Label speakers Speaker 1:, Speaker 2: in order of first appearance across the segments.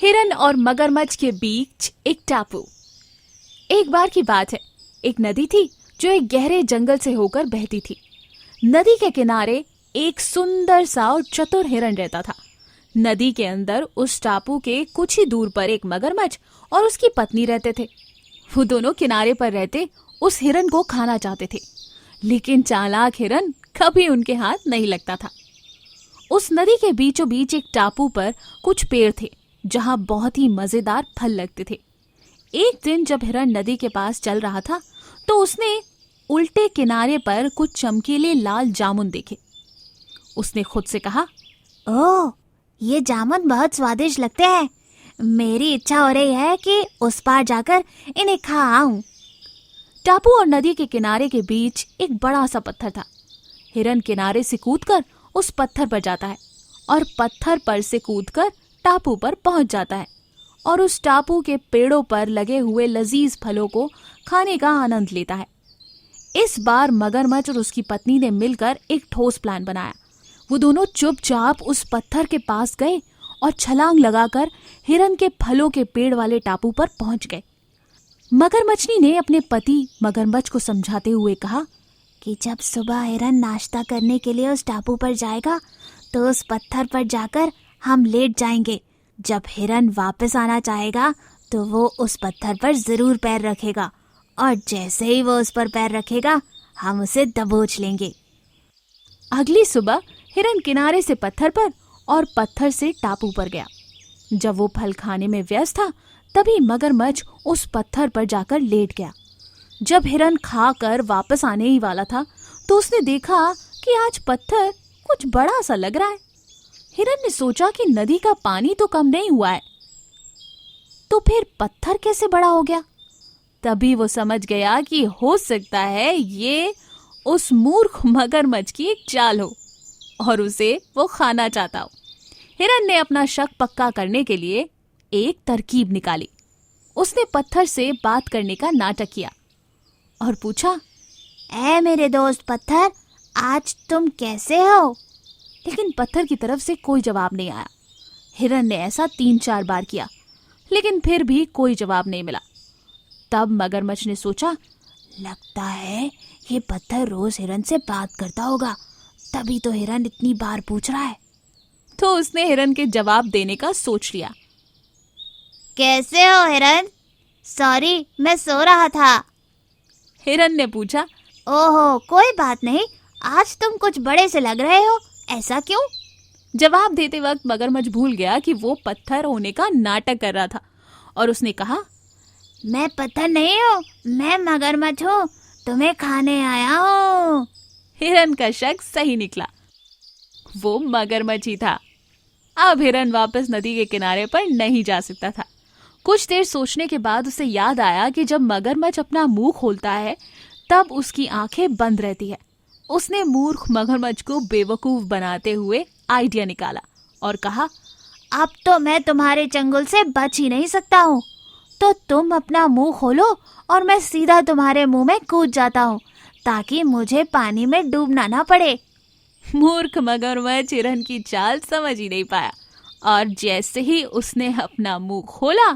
Speaker 1: हिरन और मगरमच्छ के बीच एक टापू। एक बार की बात है, एक नदी थी जो एक गहरे जंगल से होकर बहती थी। नदी के किनारे एक सुंदर सा और चतुर हिरन रहता था। नदी के अंदर उस टापू के कुछ ही दूर पर एक मगरमच्छ और उसकी पत्नी रहते थे। वो दोनों किनारे पर रहते उस हिरन को खाना चाहते थे, लेकिन चालाक हिरन कभी उनके हाथ नहीं लगता था। उस नदी के बीचों बीच एक टापू पर कुछ पेड़ थे जहां बहुत ही मजेदार फल लगते थे। एक दिन जब हिरन नदी के पास चल रहा था तो उसने उल्टे किनारे पर कुछ चमकीले लाल जामुन देखे। उसने खुद से कहा,
Speaker 2: ओह, ये जामुन बहुत स्वादिष्ट लगते हैं। मेरी इच्छा हो रही है कि उस पार जाकर इन्हें खा आऊं।
Speaker 1: टापू और नदी के किनारे के बीच एक बड़ा सा पत्थर था। हिरन किनारे से कूदकर उस पत्थर पर जाता है और पत्थर पर से कूदकर टापू पर पहुंच जाता है और उस टापू के पेड़ों पर लगे हुए लजीज फलों को खाने का आनंद लेता है। इस बार मगरमच्छ और उसकी पत्नी ने मिलकर एक ठोस प्लान बनाया। वो दोनों चुपचाप उस पत्थर के पास गए और छलांग लगाकर हिरन के फलों के पेड़ वाले टापू पर पहुंच गए। मगरमच्छनी ने अपने पति मगरमच्छ को समझाते हुए कहा
Speaker 2: कि जब सुबह हिरन नाश्ता करने के लिए उस टापू पर जाएगा तो उस पत्थर पर जाकर हम लेट जाएंगे। जब हिरन वापस आना चाहेगा तो वो उस पत्थर पर जरूर पैर रखेगा और जैसे ही वो उस पर पैर रखेगा हम उसे दबोच लेंगे।
Speaker 1: अगली सुबह हिरन किनारे से पत्थर पर और पत्थर से टापू पर गया। जब वो फल खाने में व्यस्त था तभी मगरमच्छ उस पत्थर पर जाकर लेट गया। जब हिरन खाकर वापस आने ही वाला था तो उसने देखा कि आज पत्थर कुछ बड़ा सा लग रहा है। हिरन ने सोचा कि नदी का पानी तो कम नहीं हुआ है, तो फिर पत्थर कैसे बड़ा हो गया। तभी वो समझ गया कि हो सकता है ये उस मूर्ख मगरमच्छ की एक चाल हो और उसे वो खाना चाहता हो। हिरन ने अपना शक पक्का करने के लिए एक तरकीब निकाली। उसने पत्थर से बात करने का नाटक किया और पूछा,
Speaker 2: ऐ मेरे दोस्त पत्थर, आज तुम कैसे हो?
Speaker 1: लेकिन पत्थर की तरफ से कोई जवाब नहीं आया। हिरन ने ऐसा 3-4 बार किया, लेकिन फिर भी कोई जवाब नहीं मिला। तब मगरमच्छ ने सोचा,
Speaker 2: लगता है ये पत्थर रोज हिरन से बात करता होगा, तभी तो हिरन इतनी बार पूछ रहा है।
Speaker 1: तो उसने हिरन के जवाब देने का सोच लिया।
Speaker 2: कैसे हो हिरन? सॉरी, मैं सो रहा था।
Speaker 1: हिरन ने पूछा।
Speaker 2: ओहो, कोई बात नहीं, आज तुम कुछ बड़े से लग रहे हो, ऐसा क्यों?
Speaker 1: जवाब देते वक्त मगरमच्छ भूल गया कि वो पत्थर होने का नाटक कर रहा था और उसने कहा,
Speaker 2: मैं पत्थर नहीं हूँ, मैं मगरमच्छ हूँ, तुम्हें खाने आया हूँ।
Speaker 1: हिरन का शक सही निकला, वो मगरमच्छ ही था। अब हिरन वापस नदी के किनारे पर नहीं जा सकता था। कुछ देर सोचने के बाद उसे याद आया कि जब मगरमच्छ अपना मुंह खोलता है तब उसकी आंखें बंद रहती है। उसने मूर्ख मगरमच्छ को बेवकूफ बनाते हुए आइडिया निकाला और कहा,
Speaker 2: अब तो मैं तुम्हारे चंगुल से बच ही नहीं सकता हूँ, तो तुम अपना मुंह खोलो और मैं सीधा तुम्हारे मुंह में कूद जाता हूँ ताकि मुझे पानी में डूबना ना पड़े।
Speaker 1: मूर्ख मगरमच्छ हिरन की चाल समझ ही नहीं पाया और जैसे ही उसने अपना मुंह खोला,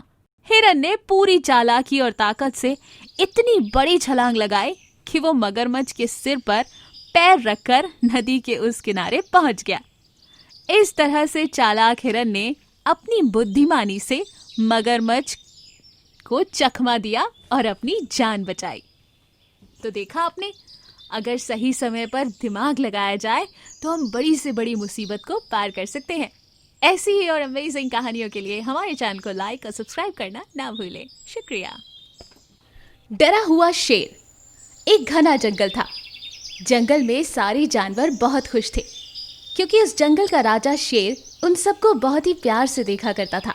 Speaker 1: हिरन ने पूरी चालाकी और ताकत से इतनी बड़ी छलांग लगाई कि वो मगरमच्छ के सिर पर पैर रखकर नदी के उस किनारे पहुंच गया। इस तरह से चालाक हिरन ने अपनी बुद्धिमानी से मगरमच्छ को चकमा दिया और अपनी जान बचाई। तो देखा आपने, अगर सही समय पर दिमाग लगाया जाए तो हम बड़ी से बड़ी मुसीबत को पार कर सकते हैं। ऐसी ही और अमेजिंग कहानियों के लिए हमारे चैनल को लाइक और सब्सक्राइब करना ना भूलें। शुक्रिया। डरा हुआ शेर। एक घना जंगल था। जंगल में सारे जानवर बहुत खुश थे क्योंकि उस जंगल का राजा शेर उन सबको बहुत ही प्यार से देखा करता था।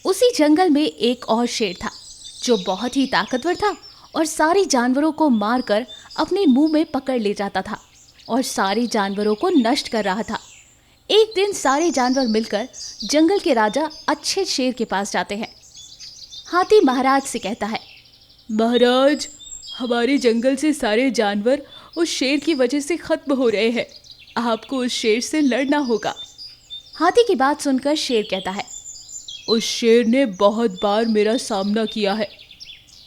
Speaker 1: उसी जंगल में एक और शेर था जो बहुत ही ताकतवर था और सारे जानवरों को मारकर अपने मुंह में पकड़ ले जाता था और सारे जानवरों को नष्ट कर रहा था। एक दिन सारे जानवर मिलकर जंगल के राजा अच्छे शेर के पास जाते हैं। हाथी महाराज से कहता है, महाराज, हमारे जंगल से सारे जानवर उस शेर की वजह से खत्म हो रहे हैं। आपको उस शेर से लड़ना होगा। हाथी की बात सुनकर शेर कहता है, उस शेर ने बहुत बार मेरा सामना किया है।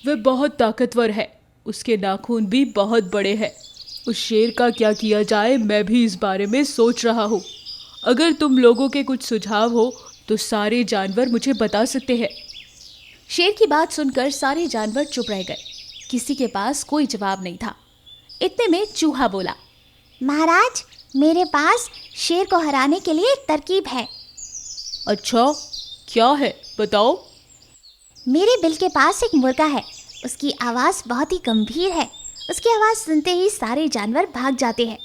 Speaker 1: वह बहुत ताकतवर है, उसके नाखून भी बहुत बड़े हैं। उस शेर का क्या किया जाए, मैं भी इस बारे में सोच रहा हूँ। अगर तुम लोगों के कुछ सुझाव हो तो सारे जानवर मुझे बता सकते हैं। शेर की बात सुनकर सारे जानवर चुप रह गए। किसी के पास कोई जवाब नहीं था। इतने में चूहा बोला,
Speaker 2: महाराज, मेरे पास शेर को हराने के लिए एक तरकीब है।
Speaker 1: अच्छा, क्या है, बताओ।
Speaker 2: मेरे बिल के पास एक मुर्गा है। उसकी आवाज़ बहुत ही गंभीर है। उसकी आवाज़ सुनते ही सारे जानवर भाग जाते हैं।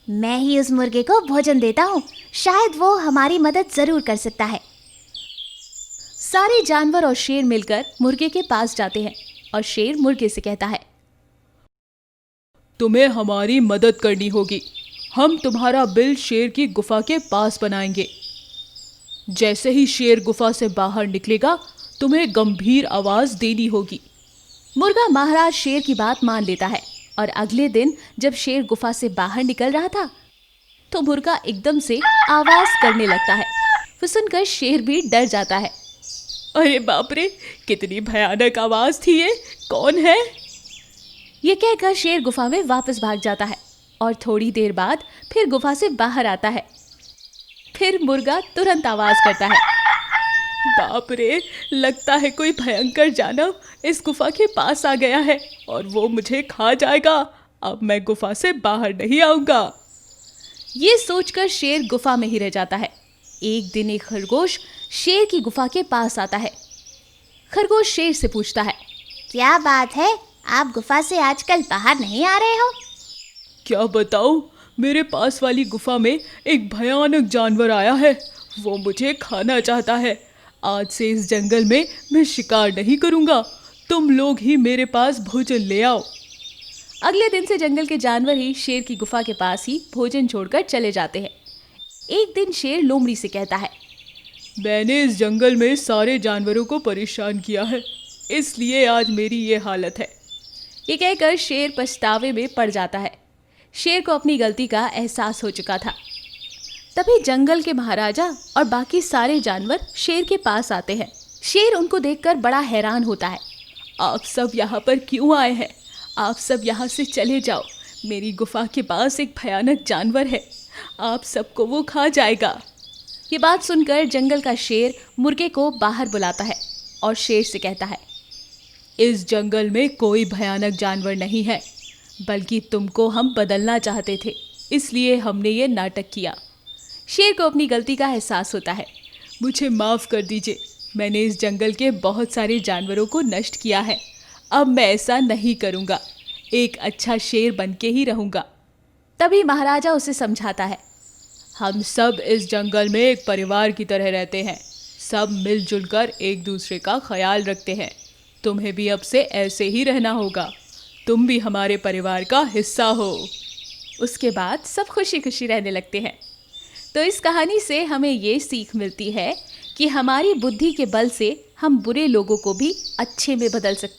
Speaker 2: मैं ही उस मुर्गे को भोजन देता हूँ। शायद वो हमारी मदद ज़रूर कर सकता है।
Speaker 1: सारे जानवर और शेर मिलकर मुर्गे के पास जाते हैं और शेर मुर्गे से कहता है, तुम्हें हमारी मदद करनी होगी। हम तुम्हारा बिल शेर की गुफा के पास बनाएंगे। जैसे ही शेर गुफा से बाहर निकलेगा, तुम्हें गंभीर आवाज देनी होगी। मुर्गा महाराज शेर की बात मान लेता है और अगले दिन जब शेर गुफा से बाहर निकल रहा था तो मुर्गा एकदम से आवाज करने लगता है। वो सुनकर शेर भी डर जाता है। अरे बाप रे, कितनी भयानक आवाज थी ये, कौन है? ये कहकर शेर गुफा में वापस भाग जाता है और थोड़ी देर बाद फिर गुफा से बाहर आता है। फिर मुर्गा तुरंत आवाज करता है, बाप रे, लगता है कोई भयंकर जानव इस गुफा के पास आ गया है और वो मुझे खा जाएगा। अब मैं गुफा से बाहर नहीं आऊंगा। ये सोचकर शेर गुफा में ही रह जाता है। एक दिन एक खरगोश शेर की गुफा के पास आता है। खरगोश शेर से पूछता है,
Speaker 2: क्या बात है, आप गुफा से आजकल बाहर नहीं आ रहे हो?
Speaker 1: क्या बताऊं, मेरे पास वाली गुफा में एक भयानक जानवर आया है। वो मुझे खाना चाहता है। आज से इस जंगल में मैं शिकार नहीं करूंगा। तुम लोग ही मेरे पास भोजन ले आओ। अगले दिन से जंगल के जानवर ही शेर की गुफा के पास ही भोजन छोड़कर चले जाते हैं। एक दिन शेर लोमड़ी से कहता है, मैंने इस जंगल में सारे जानवरों को परेशान किया है, इसलिए आज मेरी ये हालत है। ये कहकर शेर पछतावे में पड़ जाता है। शेर को अपनी गलती का एहसास हो चुका था। तभी जंगल के महाराजा और बाकी सारे जानवर शेर के पास आते हैं। शेर उनको देखकर बड़ा हैरान होता है। आप सब यहाँ पर क्यों आए हैं? आप सब यहाँ से चले जाओ। मेरी गुफा के पास एक भयानक जानवर है, आप सबको वो खा जाएगा। ये बात सुनकर जंगल का शेर मुर्गे को बाहर बुलाता है और शेर से कहता है, इस जंगल में कोई भयानक जानवर नहीं है, बल्कि तुमको हम बदलना चाहते थे, इसलिए हमने ये नाटक किया। शेर को अपनी गलती का एहसास होता है। मुझे माफ़ कर दीजिए, मैंने इस जंगल के बहुत सारे जानवरों को नष्ट किया है। अब मैं ऐसा नहीं करूँगा, एक अच्छा शेर बन के ही रहूँगा। तभी महाराजा उसे समझाता है, हम सब इस जंगल में एक परिवार की तरह रहते हैं, सब मिलजुल कर एक दूसरे का ख्याल रखते हैं। तुम्हें भी अब से ऐसे ही रहना होगा, तुम भी हमारे परिवार का हिस्सा हो। उसके बाद सब खुशी खुशी रहने लगते हैं। तो इस कहानी से हमें ये सीख मिलती है कि हमारी बुद्धि के बल से हम बुरे लोगों को भी अच्छे में बदल सकते हैं।